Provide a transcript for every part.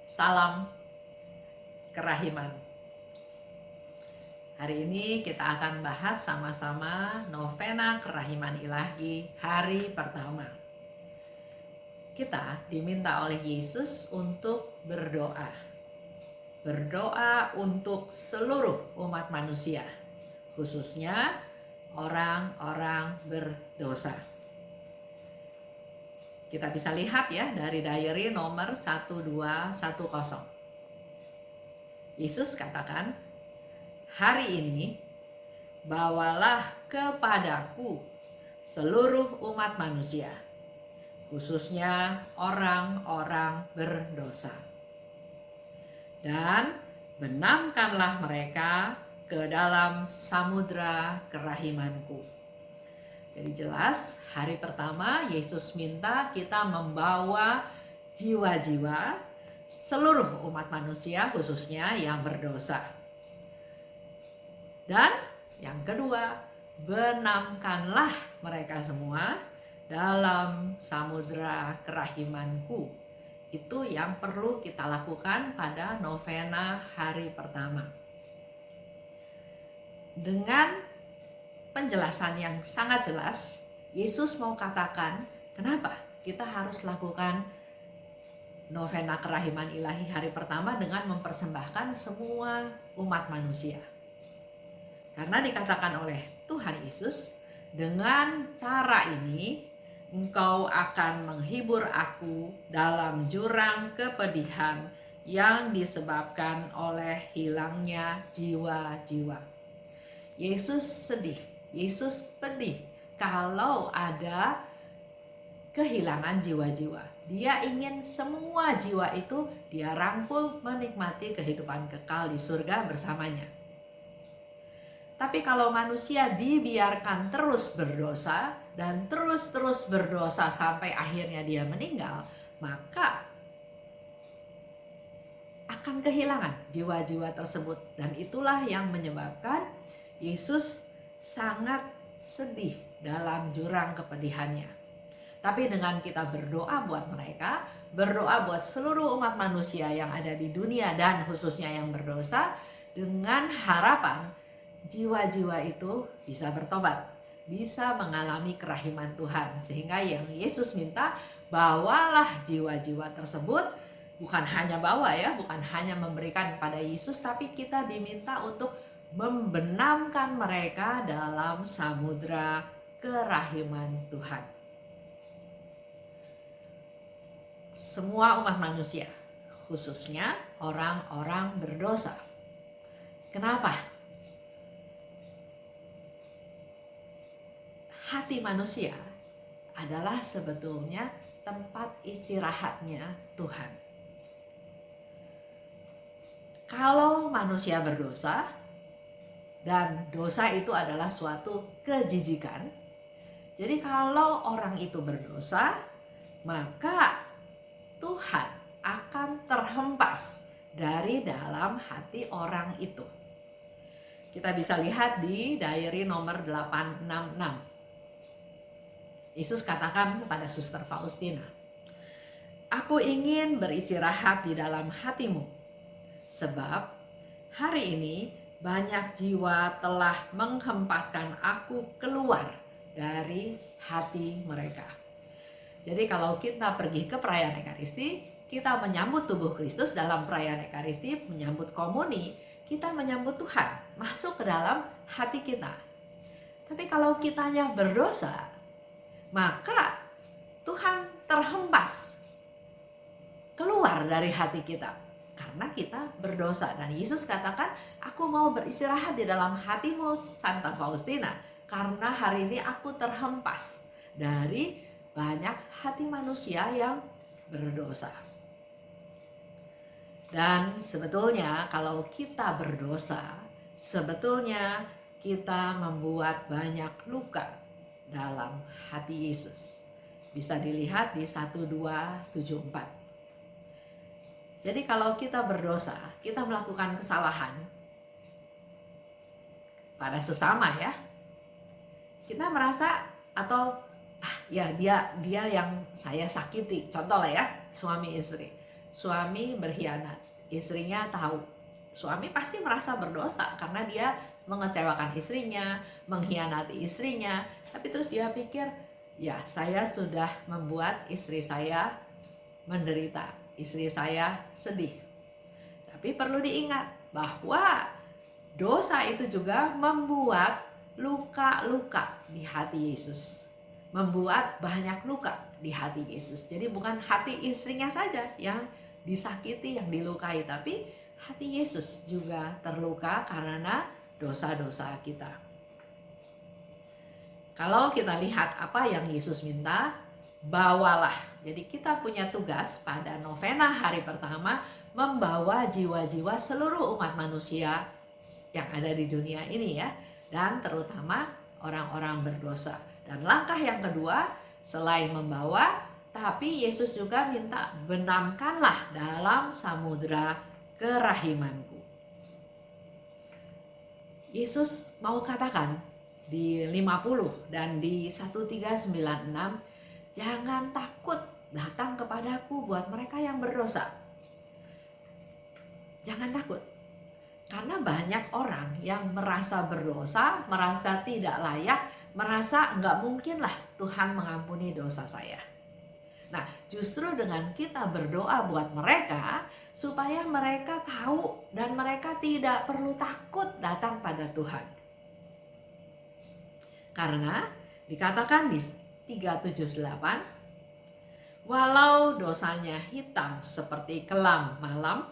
Salam kerahiman. Hari ini kita akan bahas sama-sama novena kerahiman ilahi hari pertama. Kita diminta oleh Yesus untuk berdoa. Berdoa untuk seluruh umat manusia, khususnya orang-orang berdosa. Kita bisa lihat ya dari diary nomor 1210. Yesus katakan, "Hari ini bawalah kepadaku seluruh umat manusia, khususnya orang-orang berdosa. Dan benamkanlah mereka ke dalam samudra kerahimanku." Jadi jelas hari pertama Yesus minta kita membawa jiwa-jiwa seluruh umat manusia khususnya yang berdosa. Dan yang kedua, benamkanlah mereka semua dalam samudra kerahimanku. Itu yang perlu kita lakukan pada novena hari pertama. Dengan penjelasan yang sangat jelas, Yesus mau katakan kenapa kita harus lakukan novena kerahiman ilahi hari pertama dengan mempersembahkan semua umat manusia. Karena dikatakan oleh Tuhan Yesus, dengan cara ini engkau akan menghibur aku dalam jurang kepedihan yang disebabkan oleh hilangnya jiwa-jiwa. Yesus sedih, Yesus pedih kalau ada kehilangan jiwa-jiwa. Dia ingin semua jiwa itu dia rangkul menikmati kehidupan kekal di surga bersamanya. Tapi kalau manusia dibiarkan terus berdosa dan terus berdosa sampai akhirnya dia meninggal, maka akan kehilangan jiwa-jiwa tersebut. Dan itulah yang menyebabkan Yesus sangat sedih dalam jurang kepedihannya. Tapi dengan kita berdoa buat mereka, berdoa buat seluruh umat manusia yang ada di dunia dan khususnya yang berdosa, dengan harapan jiwa-jiwa itu bisa bertobat, bisa mengalami kerahiman Tuhan. Sehingga yang Yesus minta, bawalah jiwa-jiwa tersebut, bukan hanya bawa ya, bukan hanya memberikan pada Yesus, tapi kita diminta untuk membenamkan mereka dalam samudra kerahiman Tuhan. Semua umat manusia, khususnya orang-orang berdosa. Kenapa? Hati manusia adalah sebetulnya tempat istirahatnya Tuhan. Kalau manusia berdosa, dan dosa itu adalah suatu kejijikan, jadi kalau orang itu berdosa, maka Tuhan akan terhempas dari dalam hati orang itu. Kita bisa lihat di diary nomor 866. Yesus katakan kepada Suster Faustina, "Aku ingin beristirahat di dalam hatimu, sebab hari ini banyak jiwa telah menghempaskan aku keluar dari hati mereka." Jadi kalau kita pergi ke perayaan Ekaristi, kita menyambut tubuh Kristus dalam perayaan Ekaristi, menyambut komuni, kita menyambut Tuhan masuk ke dalam hati kita. Tapi kalau kitanya berdosa, maka Tuhan terhempas keluar dari hati kita karena kita berdosa. Dan Yesus katakan, "Aku mau beristirahat di dalam hatimu, Santa Faustina, karena hari ini aku terhempas dari banyak hati manusia yang berdosa." Dan sebetulnya kalau kita berdosa, sebetulnya kita membuat banyak luka dalam hati Yesus. Bisa dilihat di 1274. Jadi kalau kita berdosa, kita melakukan kesalahan pada sesama ya, kita merasa ya dia yang saya sakiti. Contoh lah ya, suami istri. suami berkhianat, istrinya tahu. Suami pasti merasa berdosa karena dia mengecewakan istrinya, mengkhianati istrinya. Tapi terus dia pikir, ya saya sudah membuat istri saya menderita, istri saya sedih. Tapi perlu diingat bahwa dosa itu juga membuat luka-luka di hati Yesus. Membuat banyak luka di hati Yesus. Jadi bukan hati istrinya saja yang disakiti, yang dilukai, tapi hati Yesus juga terluka karena dosa-dosa kita. Kalau kita lihat apa yang Yesus minta, bawalah. Jadi kita punya tugas pada novena hari pertama membawa jiwa-jiwa seluruh umat manusia yang ada di dunia ini ya, dan terutama orang-orang berdosa. Dan langkah yang kedua, selain membawa, tapi Yesus juga minta benamkanlah dalam samudera kerahimanku. Yesus mau katakan di 50 dan di 1396, jangan takut datang kepadaku buat mereka yang berdosa. Jangan takut. Karena banyak orang yang merasa berdosa, merasa tidak layak, merasa enggak mungkinlah Tuhan mengampuni dosa saya. Nah, justru dengan kita berdoa buat mereka, supaya mereka tahu dan mereka tidak perlu takut datang pada Tuhan. Karena dikatakan di 378, walau dosanya hitam seperti kelam malam,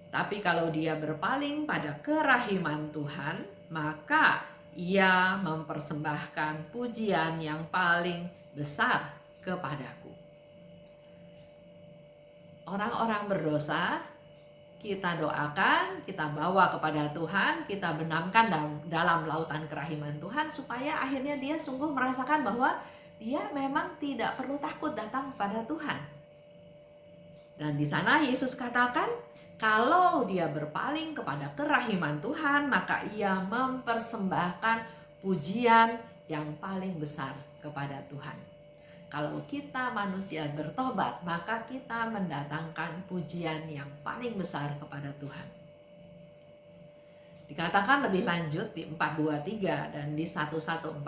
tapi kalau dia berpaling pada kerahiman Tuhan, maka ia mempersembahkan pujian yang paling besar kepadaku. Orang-orang berdosa kita doakan, kita bawa kepada Tuhan, kita benamkan dalam lautan kerahiman Tuhan, supaya akhirnya dia sungguh merasakan bahwa dia memang tidak perlu takut datang kepada Tuhan. Dan di sana Yesus katakan, kalau dia berpaling kepada kerahiman Tuhan, maka ia mempersembahkan pujian yang paling besar kepada Tuhan. Kalau kita manusia bertobat, maka kita mendatangkan pujian yang paling besar kepada Tuhan. Dikatakan lebih lanjut di 423 dan di 1146,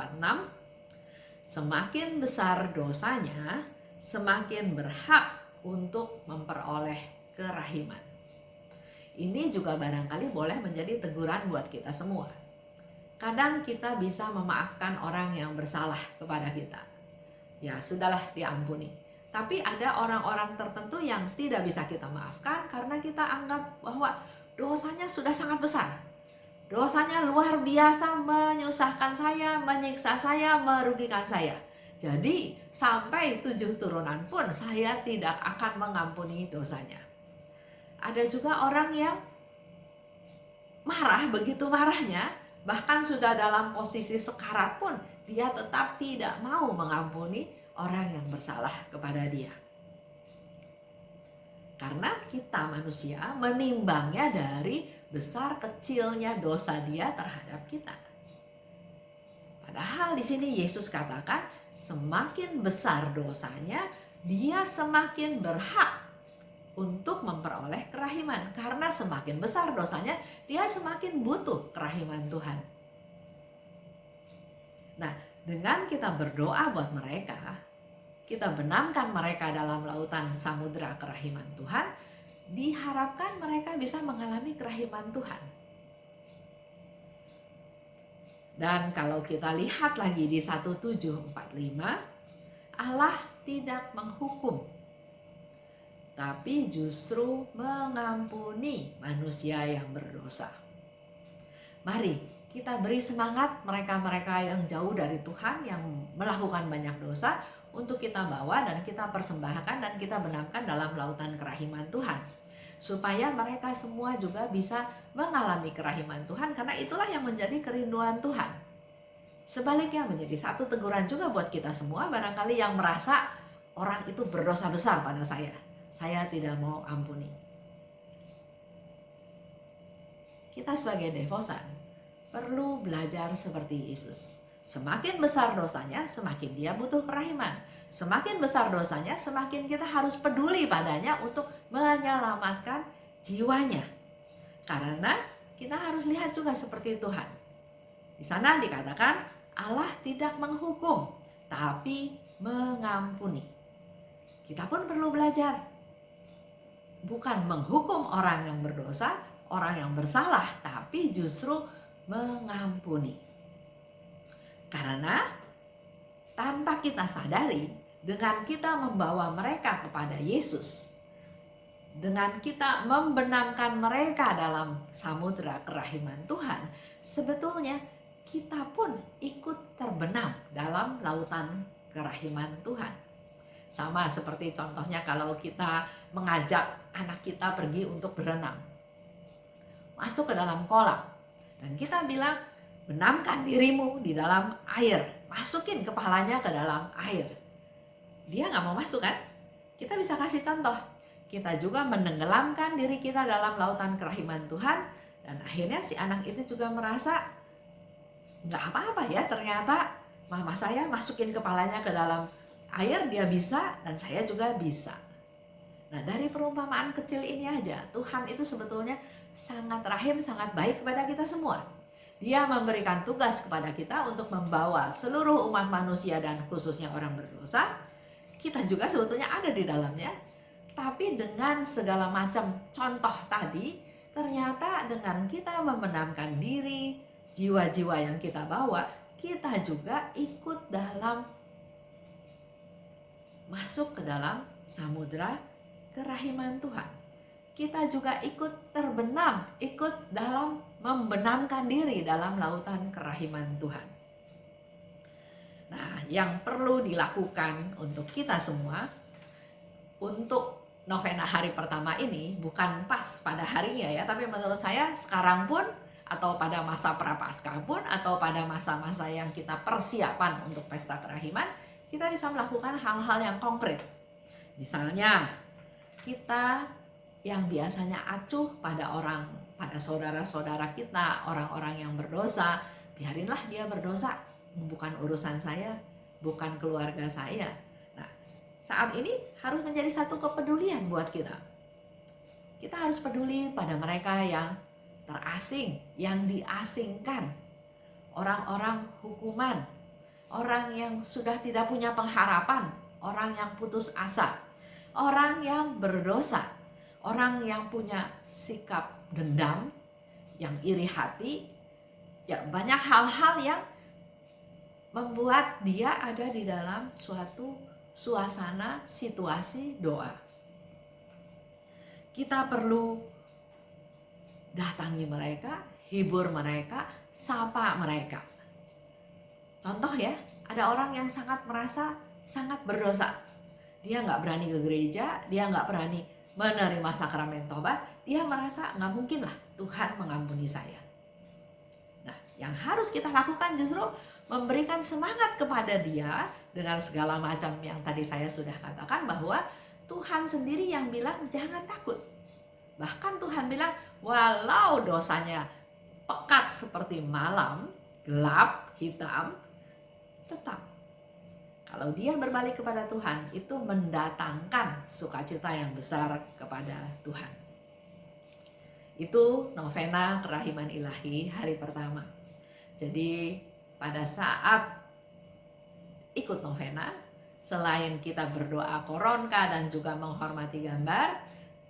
semakin besar dosanya, semakin berhak untuk memperoleh kerahiman. Ini juga barangkali boleh menjadi teguran buat kita semua. Kadang kita bisa memaafkan orang yang bersalah kepada kita. Ya sudahlah, diampuni. Tapi ada orang-orang tertentu yang tidak bisa kita maafkan karena kita anggap bahwa dosanya sudah sangat besar. Dosanya luar biasa, menyusahkan saya, menyiksa saya, merugikan saya. Jadi sampai 7 turunan pun saya tidak akan mengampuni dosanya. Ada juga orang yang marah, begitu marahnya, bahkan sudah dalam posisi sekarat pun dia tetap tidak mau mengampuni orang yang bersalah kepada dia. Karena kita manusia menimbangnya dari besar kecilnya dosa dia terhadap kita. Padahal di sini Yesus katakan, semakin besar dosanya, dia semakin berhak untuk memperoleh kerahiman. Karena semakin besar dosanya, dia semakin butuh kerahiman Tuhan. Nah, dengan kita berdoa buat mereka, kita benamkan mereka dalam lautan samudera kerahiman Tuhan, diharapkan mereka bisa mengalami kerahiman Tuhan. Dan kalau kita lihat lagi di 1745, Allah tidak menghukum, tapi justru mengampuni manusia yang berdosa. Mari kita beri semangat mereka-mereka yang jauh dari Tuhan, yang melakukan banyak dosa, untuk kita bawa dan kita persembahkan dan kita benamkan dalam lautan kerahiman Tuhan. Supaya mereka semua juga bisa mengalami kerahiman Tuhan, karena itulah yang menjadi kerinduan Tuhan. Sebaliknya menjadi satu teguran juga buat kita semua, barangkali yang merasa orang itu berdosa besar pada saya tidak mau ampuni. Kita sebagai devosan perlu belajar seperti Yesus, Semakin besar dosanya, semakin dia butuh kerahiman. Semakin besar dosanya, semakin kita harus peduli padanya untuk menyelamatkan jiwanya. Karena kita harus lihat juga seperti Tuhan. Di sana dikatakan Allah tidak menghukum, tapi mengampuni. Kita pun perlu belajar. Bukan menghukum orang yang berdosa, orang yang bersalah, tapi justru mengampuni. Karena tanpa kita sadari, dengan kita membawa mereka kepada Yesus, dengan kita membenamkan mereka dalam samudera kerahiman Tuhan, sebetulnya kita pun ikut terbenam dalam lautan kerahiman Tuhan. Sama seperti contohnya kalau kita mengajak anak kita pergi untuk berenang, masuk ke dalam kolam, dan kita bilang, benamkan dirimu di dalam air, masukin kepalanya ke dalam air. Dia nggak mau masuk kan? Kita bisa kasih contoh. Kita juga menenggelamkan diri kita dalam lautan kerahiman Tuhan, dan akhirnya si anak itu juga merasa nggak apa-apa ya, ternyata mama saya masukin kepalanya ke dalam air, dia bisa dan saya juga bisa. Nah, dari perumpamaan kecil ini aja, Tuhan itu sebetulnya sangat rahim, sangat baik kepada kita semua. Dia memberikan tugas kepada kita untuk membawa seluruh umat manusia dan khususnya orang berdosa. Kita juga sebetulnya ada di dalamnya. Tapi dengan segala macam contoh tadi, ternyata dengan kita membenamkan diri, jiwa-jiwa yang kita bawa, kita juga ikut dalam masuk ke dalam samudera kerahiman Tuhan. Kita juga ikut terbenam, ikut dalam membenamkan diri dalam lautan kerahiman Tuhan. Nah, yang perlu dilakukan untuk kita semua, untuk novena hari pertama ini, bukan pas pada harinya ya, tapi menurut saya sekarang pun, atau pada masa prapaskah pun, atau pada masa-masa yang kita persiapan untuk pesta kerahiman, kita bisa melakukan hal-hal yang konkret. Misalnya, kita yang biasanya acuh pada saudara-saudara kita, orang-orang yang berdosa, biarinlah dia berdosa, bukan urusan saya, bukan keluarga saya. Nah, saat ini harus menjadi satu kepedulian buat kita. Kita harus peduli pada mereka yang terasing, yang diasingkan, orang-orang hukuman, orang yang sudah tidak punya pengharapan, orang yang putus asa, orang yang berdosa, orang yang punya sikap dendam, yang iri hati, ya banyak hal-hal yang membuat dia ada di dalam suatu suasana situasi doa. Kita perlu datangi mereka, hibur mereka, sapa mereka. Contoh ya, ada orang yang merasa sangat berdosa. Dia nggak berani ke gereja, dia nggak berani menerima sakramen tobat, dia merasa nggak mungkin lah Tuhan mengampuni saya. Nah, yang harus kita lakukan justru memberikan semangat kepada dia dengan segala macam yang tadi saya sudah katakan, bahwa Tuhan sendiri yang bilang jangan takut. Bahkan Tuhan bilang walau dosanya pekat seperti malam, gelap, hitam, tetap kalau dia berbalik kepada Tuhan, itu mendatangkan sukacita yang besar kepada Tuhan. Itu novena kerahiman ilahi hari pertama. Jadi pada saat ikut novena, selain kita berdoa koronka dan juga menghormati gambar,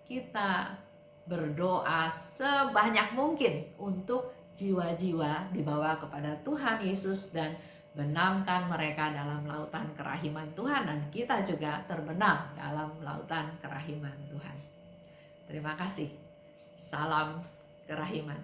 kita berdoa sebanyak mungkin untuk jiwa-jiwa dibawa kepada Tuhan Yesus dan benamkan mereka dalam lautan kerahiman Tuhan, dan kita juga terbenam dalam lautan kerahiman Tuhan. Terima kasih. Salam kerahiman.